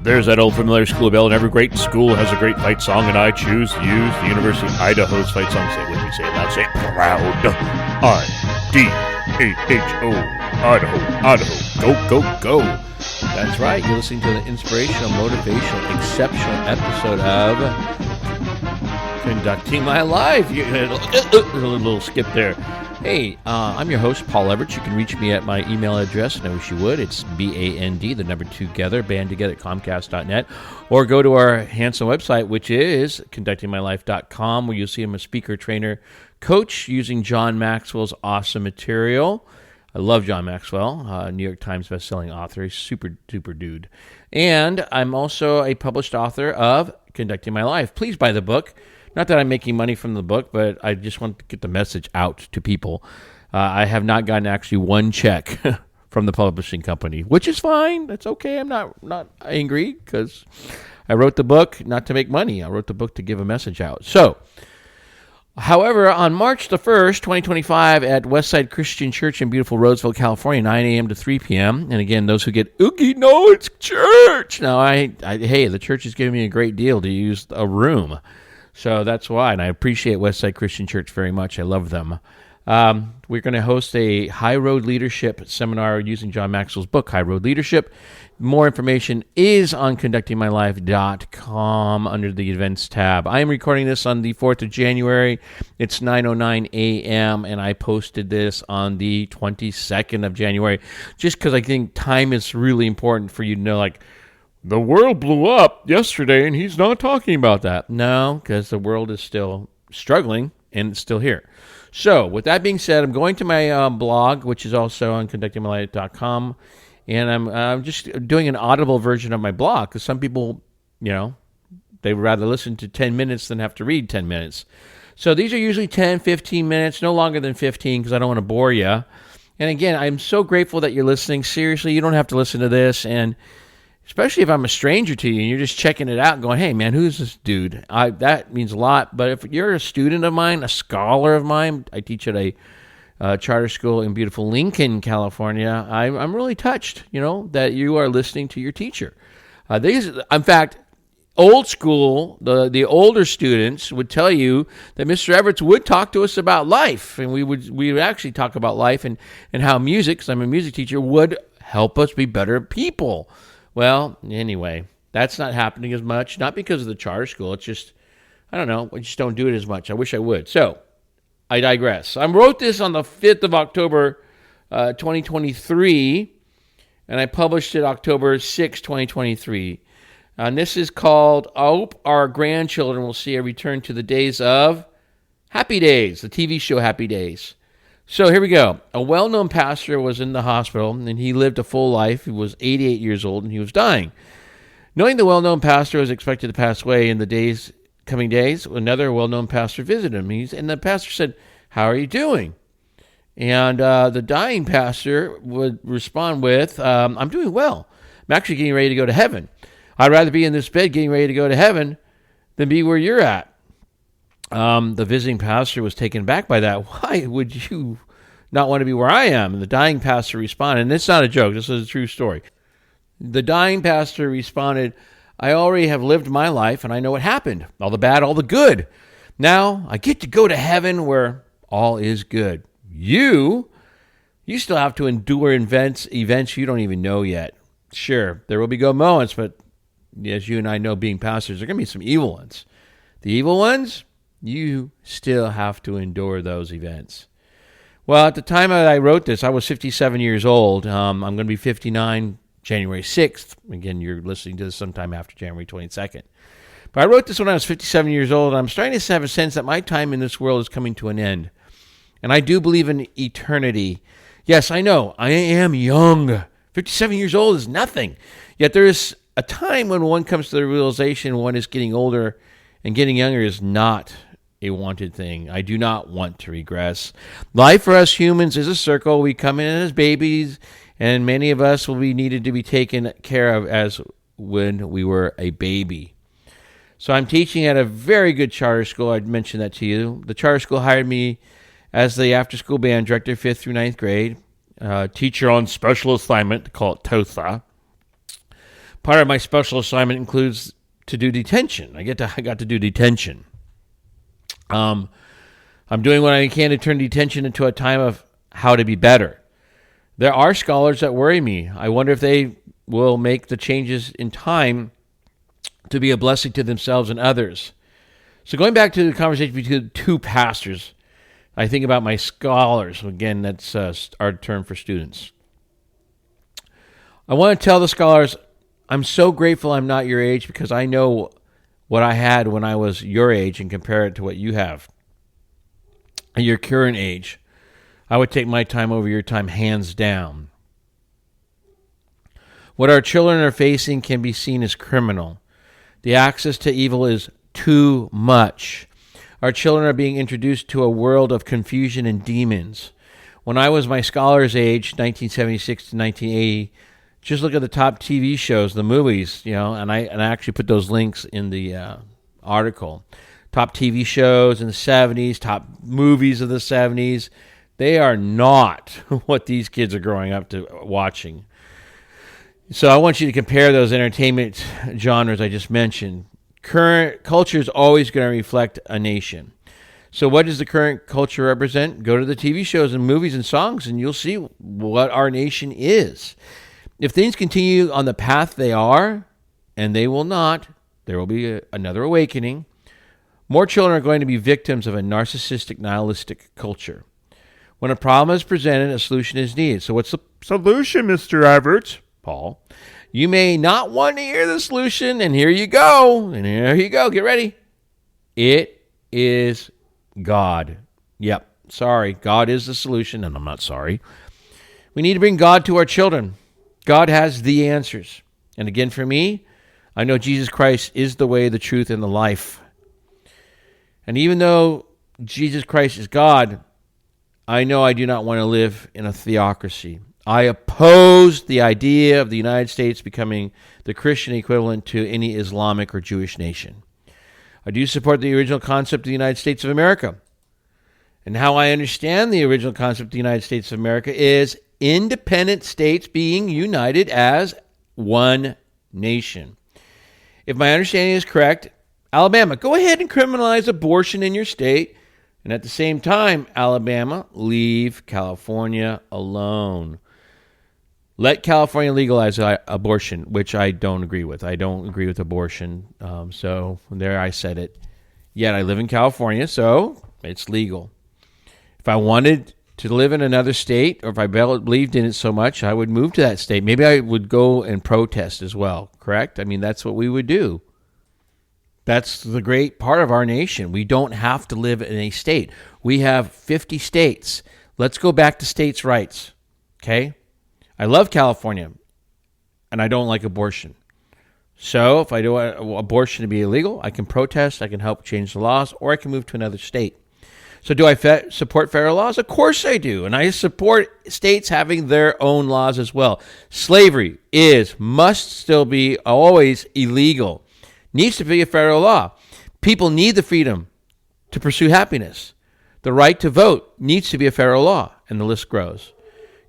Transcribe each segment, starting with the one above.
There's that old familiar school bell, and every great school has a great fight song, and I choose to use the University of Idaho's fight song. Say it with me, say it loud, say it proud. I-D-A-H-O, Idaho, Idaho, go, go, go. That's right, you're listening to the inspirational, motivational, exceptional episode of Conducting My Life. A little skip there. Hey, I'm your host, Paul Everett. You can reach me at my email address. I wish you would. It's BAND, the number 2 together, bandtogether at Comcast.net. Or go to our handsome website, which is conductingmylife.com, where you'll see I'm a speaker, trainer, coach using John Maxwell's awesome material. I love John Maxwell, New York Times bestselling author. He's super duper dude. And I'm also a published author of Conducting My Life. Please buy the book. Not that I'm making money from the book, but I just want to get the message out to people. I have not gotten actually one check from the publishing company, which is fine. That's okay. I'm not angry because I wrote the book not to make money. I wrote the book to give a message out. So, however, on March the 1st, 2025, at Westside Christian Church in beautiful Roseville, California, 9 a.m. to 3 p.m. And again, those who get, oogie, no, it's church. Now, hey, the church is giving me a great deal to use a room. So that's why, and I appreciate Westside Christian Church very much. I love them. We're going to host a High Road Leadership seminar using John Maxwell's book, High Road Leadership. More information is on conductingmylife.com under the events tab. I am recording this on the 4th of January. It's 9:09 a.m., and I posted this on the 22nd of January, just because I think time is really important for you to know, like, the world blew up yesterday, and he's not talking about that. No, because the world is still struggling, and it's still here. So, with that being said, I'm going to my blog, which is also on conductingmylife.com, and I'm just doing an audible version of my blog, because some people, they would rather listen to 10 minutes than have to read 10 minutes. So, these are usually 10, 15 minutes, no longer than 15, because I don't want to bore you. And again, I'm so grateful that you're listening. Seriously, you don't have to listen to this, and especially if I'm a stranger to you and you're just checking it out and going, hey, man, who's this dude? That means a lot. But if you're a student of mine, a scholar of mine, I teach at a charter school in beautiful Lincoln, California, I'm really touched, that you are listening to your teacher. In fact, old school, the older students would tell you that Mr. Everett would talk to us about life. And we would actually talk about life and how music, because I'm a music teacher, would help us be better people. Well, anyway, that's not happening as much, not because of the charter school. It's just, I don't know, I just don't do it as much. I wish I would. So, I digress. I wrote this on the 5th of October, 2023, and I published it October 6, 2023. And this is called, I Hope Our Grandchildren Will See a Return to the Days of Happy Days, the TV show Happy Days. So here we go. A well-known pastor was in the hospital, and he lived a full life. He was 88 years old, and he was dying. Knowing the well-known pastor was expected to pass away in the coming days, another well-known pastor visited him. And the pastor said, how are you doing? And the dying pastor would respond with, I'm doing well. I'm actually getting ready to go to heaven. I'd rather be in this bed getting ready to go to heaven than be where you're at. The visiting pastor was taken aback by that. Why would you not want to be where I am? And the dying pastor responded, and it's not a joke, this is a true story. The dying pastor responded, I already have lived my life, and I know what happened. All the bad, all the good. Now, I get to go to heaven where all is good. You still have to endure events you don't even know yet. Sure, there will be good moments, but as you and I know, being pastors, there are going to be some evil ones. The evil ones, you still have to endure those events. Well, at the time that I wrote this, I was 57 years old. I'm going to be 59 January 6th. Again, you're listening to this sometime after January 22nd. But I wrote this when I was 57 years old, and I'm starting to have a sense that my time in this world is coming to an end. And I do believe in eternity. Yes, I know, I am young. 57 years old is nothing. Yet there is a time when one comes to the realization one is getting older, and getting younger is not a wanted thing. I do not want to regress. Life for us humans is a circle. We come in as babies, and many of us will be needed to be taken care of as when we were a baby. So I'm teaching at a very good charter school. I'd mentioned that to you. The charter school hired me as the after-school band director, 5th through 9th grade, teacher on special assignment, call it TOSA. Part of my special assignment includes to do detention. I got to do detention. I'm doing what I can to turn detention into a time of how to be better. There are scholars that worry me. I wonder if they will make the changes in time to be a blessing to themselves and others. So going back to the conversation between two pastors, I think about my scholars. Again, that's our term for students. I want to tell the scholars, I'm so grateful I'm not your age because I know what I had when I was your age and compare it to what you have at your current age. I would take my time over your time hands down. What our children are facing can be seen as criminal. The access to evil is too much. Our children are being introduced to a world of confusion and demons. When I was my scholar's age, 1976 to 1980, just look at the top TV shows, the movies, and I actually put those links in the article. Top TV shows in the 70s, top movies of the 70s. They are not what these kids are growing up to watching. So I want you to compare those entertainment genres I just mentioned. Current culture is always going to reflect a nation. So what does the current culture represent? Go to the TV shows and movies and songs, and you'll see what our nation is. If things continue on the path they are, and they will not, there will be another awakening. More children are going to be victims of a narcissistic, nihilistic culture. When a problem is presented, a solution is needed. So what's the solution, Mr. Everett? Paul. You may not want to hear the solution, and here you go. And here you go. Get ready. It is God. Yep. Sorry. God is the solution, and I'm not sorry. We need to bring God to our children. God has the answers. And again, for me, I know Jesus Christ is the way, the truth, and the life. And even though Jesus Christ is God, I know I do not want to live in a theocracy. I oppose the idea of the United States becoming the Christian equivalent to any Islamic or Jewish nation. I do support the original concept of the United States of America. And how I understand the original concept of the United States of America is independent states being united as one nation. If my understanding is correct, Alabama, go ahead and criminalize abortion in your state. And at the same time, Alabama, leave California alone. Let California legalize abortion, which I don't agree with. I don't agree with abortion. So there I said it. Yet I live in California, so it's legal. If I wanted to live in another state, or if I believed in it so much, I would move to that state. Maybe I would go and protest as well, correct? I mean, that's what we would do. That's the great part of our nation. We don't have to live in a state. We have 50 states. Let's go back to states' rights, okay? I love California, and I don't like abortion. So if I do want abortion to be illegal, I can protest, I can help change the laws, or I can move to another state. So do I support federal laws? Of course I do. And I support states having their own laws as well. Slavery must still be always illegal. Needs to be a federal law. People need the freedom to pursue happiness. The right to vote needs to be a federal law, and the list grows.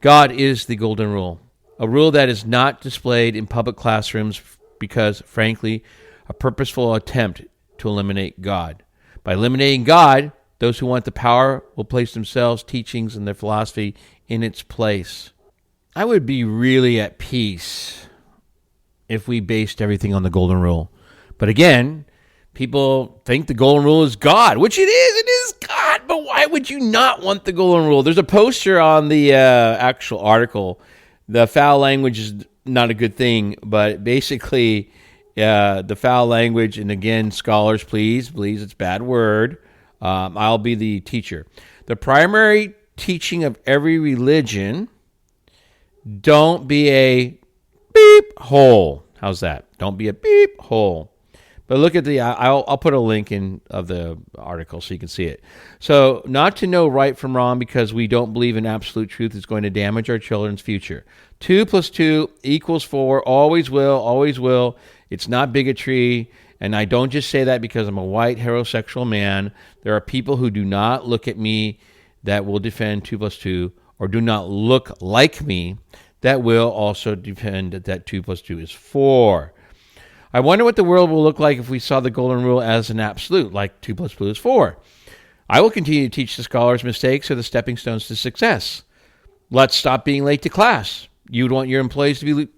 God is the golden rule, a rule that is not displayed in public classrooms because, frankly, a purposeful attempt to eliminate God. By eliminating God, those who want the power will place themselves, teachings, and their philosophy in its place. I would be really at peace if we based everything on the golden rule. But again, people think the golden rule is God, which it is God, but why would you not want the golden rule? There's a poster on the actual article. The foul language is not a good thing, but basically the foul language, and again, scholars, please, it's a bad word. I'll be the teacher. The primary teaching of every religion, don't be a beep hole. How's that? Don't be a beep hole. But look at I'll put a link in of the article so you can see it. So not to know right from wrong because we don't believe in absolute truth is going to damage our children's future. 2 + 2 = 4, always will. It's not bigotry. And I don't just say that because I'm a white heterosexual man. There are people who do not look at me that will defend 2 + 2 or do not look like me that will also depend that 2 plus 2 is 4. I wonder what the world will look like if we saw the golden rule as an absolute, like 2 plus 2 is 4. I will continue to teach the scholars mistakes are the stepping stones to success. Let's stop being late to class. You'd want your employees to be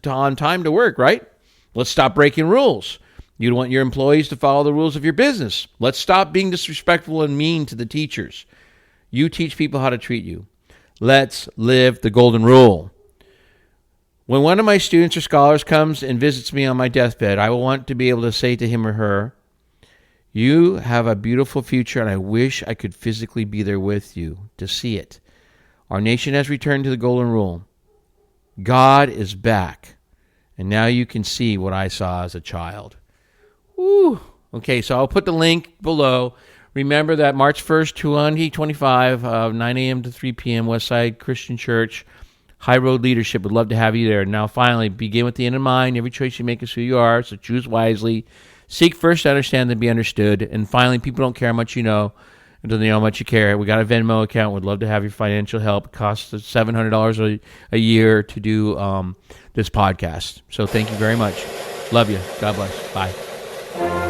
on time to work, right? Let's stop breaking rules. You'd want your employees to follow the rules of your business. Let's stop being disrespectful and mean to the teachers. You teach people how to treat you. Let's live the golden rule. When one of my students or scholars comes and visits me on my deathbed, I will want to be able to say to him or her, you have a beautiful future, and I wish I could physically be there with you to see it. Our nation has returned to the golden rule. God is back, and now you can see what I saw as a child. Woo. Okay, so I'll put the link below. Remember that March 1st, 2025, 9 a.m. to 3 p.m., Westside Christian Church, High Road Leadership. Would love to have you there. Now, finally, begin with the end in mind. Every choice you make is who you are, so choose wisely. Seek first to understand, then be understood. And finally, people don't care how much you know until they know how much you care. We got a Venmo account. We'd love to have your financial help. It costs $700 a year to do this podcast. So thank you very much. Love you. God bless. Bye.